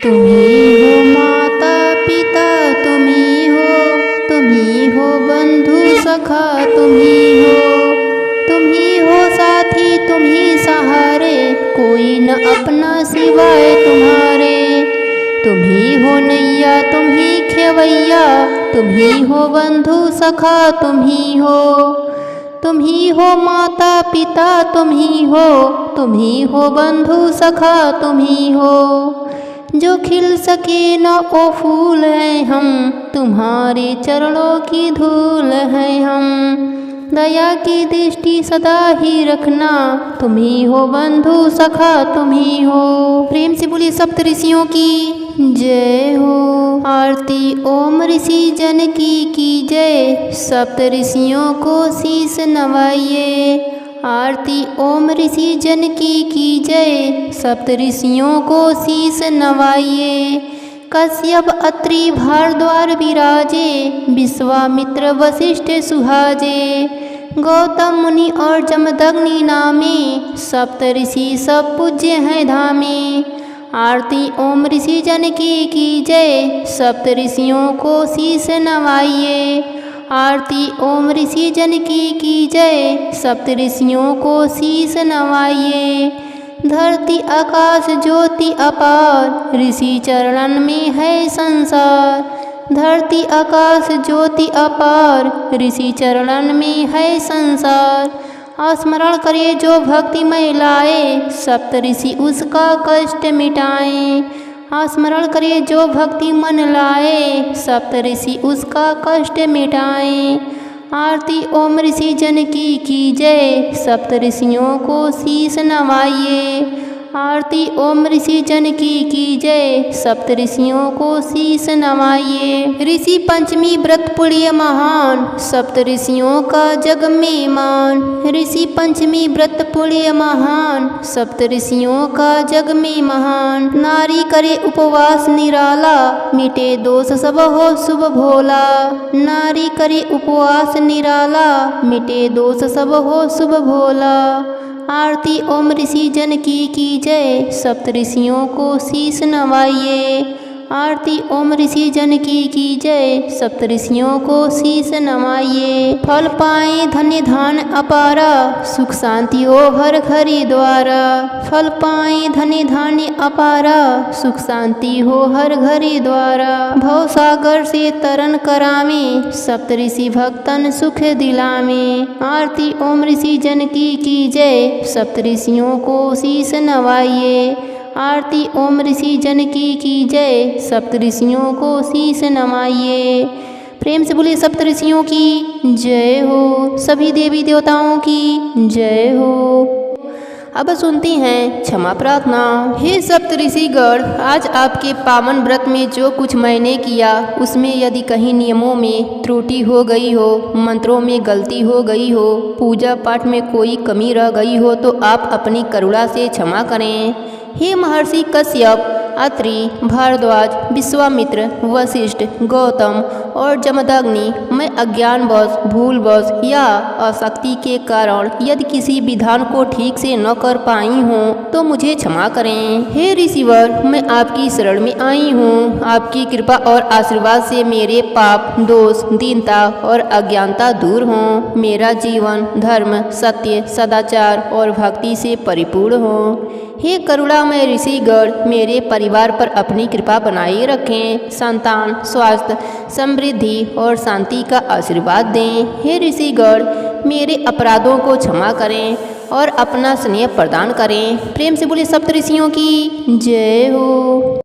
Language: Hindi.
तुम्ही हो माता पिता, तुम्ही हो बंधु सखा, तुम्ही हो साथी, तुम्ही सहारे, कोई न अपना सिवाय तुम्हारे। तुम्ही हो नैया, तुम्ही खेवैया, तुम्ही हो बंधु सखा, तुम्ही हो माता पिता, तुम्ही हो बंधु सखा, तुम्ही हो। जो खिल सके न ओ फूल हैं हम, तुम्हारे चरणों की धूल हैं हम। दया की दृष्टि सदा ही रखना, तुम्ही हो बंधु सखा, तुम्ही हो। प्रेम से बोलिए सप्त ऋषियों की जय हो। आरती ओम ऋषि जन की जय, सप्त ऋषियों को शीश नवाइए। आरती ओम ऋषि जन की जय, सप्त ऋषियों को शीश नवाइए। कश्यप अत्रि भारद्वाज विराजे, विश्वामित्र वशिष्ठ सुहाजे। गौतम मुनि और जमदग्नि नामे, सप्त ऋषि सब पूज्य हैं धामे। आरती ओम ऋषि जन की जय, सप्त ऋषियों को शीश नवाइए। आरती ओम ऋषि जन की जय, सप्त ऋषियों को शीश नवाइए। धरती आकाश ज्योति अपार, ऋषि चरणन में है संसार। धरती आकाश ज्योति अपार, ऋषि चरणन में है संसार। स्मरण करे जो भक्ति में लाए, सप्त ऋषि उसका कष्ट मिटाएं। स्मरण करे जो भक्ति मन लाए, सप्त ऋषि उसका कष्ट मिटाएं। आरती ओम ऋषि जन की जय, सप्त ऋषियों को शीश नवाइए। आरती ओम ऋषि जन की जय, सप्त ऋषियों को शीश नवाइए। ऋषि पंचमी व्रत पुण्य महान, सप्त ऋषियों का जग में मान। ऋषि पंचमी व्रत पुण्य महान, सप्त ऋषियों का जग में महान। नारी करे उपवास निराला, मिटे दोष सब हो शुभ भोला। नारी करे उपवास निराला, मिटे दोष सब हो शुभ भोला। आरती ओम ऋषि जन की जय, सप्त ऋषियों को शीश नवाइए। आरती ओम ऋषि जन की जय, सप्त ऋषियों को शीश नवाइए। फल पाए धन्य धान अपारा, सुख शांति हो हर घरी द्वारा। फल पाए धन्य धान्य अपारा, सुख शांति हो हर घरी द्वारा। भव सागर से तरन करावे, सप्त ऋषि भक्तन सुख दिलावे। आरती ओम ऋषि जन की जय, सप्त ऋषियों को शीश नवाइए। आरती ओम ऋषि जन की जय, सप्त ऋषियों को शीश नवाइए। प्रेम से बोलिए सप्त ऋषियों की जय हो, सभी देवी देवताओं की जय हो। अब सुनते हैं क्षमा प्रार्थना। हे सप्त ऋषिगण, आज आपके पावन व्रत में जो कुछ मैंने किया, उसमें यदि कहीं नियमों में त्रुटि हो गई हो, मंत्रों में गलती हो गई हो, पूजा पाठ में कोई कमी रह गई हो, तो आप अपनी करुणा से क्षमा करें। हे महर्षि कश्यप, अत्रि, भारद्वाज, विश्वामित्र, वशिष्ठ, गौतम और जमदग्नि, मैं अज्ञानवश, भूलवश या अशक्ति के कारण यदि किसी विधान को ठीक से न कर पाई हूँ तो मुझे क्षमा करें। हे ऋषिवर, मैं आपकी शरण में आई हूँ। आपकी कृपा और आशीर्वाद से मेरे पाप, दोष, दीनता और अज्ञानता दूर हों। मेरा जीवन धर्म, सत्य, सदाचार और भक्ति से परिपूर्ण हो। हे करुणामय ऋषिगण, मेरे परिवार पर अपनी कृपा बनाए रखें। संतान, स्वास्थ्य, समृद्धि और शांति का आशीर्वाद दें। हे ऋषिगण, मेरे अपराधों को क्षमा करें और अपना स्नेह प्रदान करें। प्रेम से बोले सप्त ऋषियों की जय हो।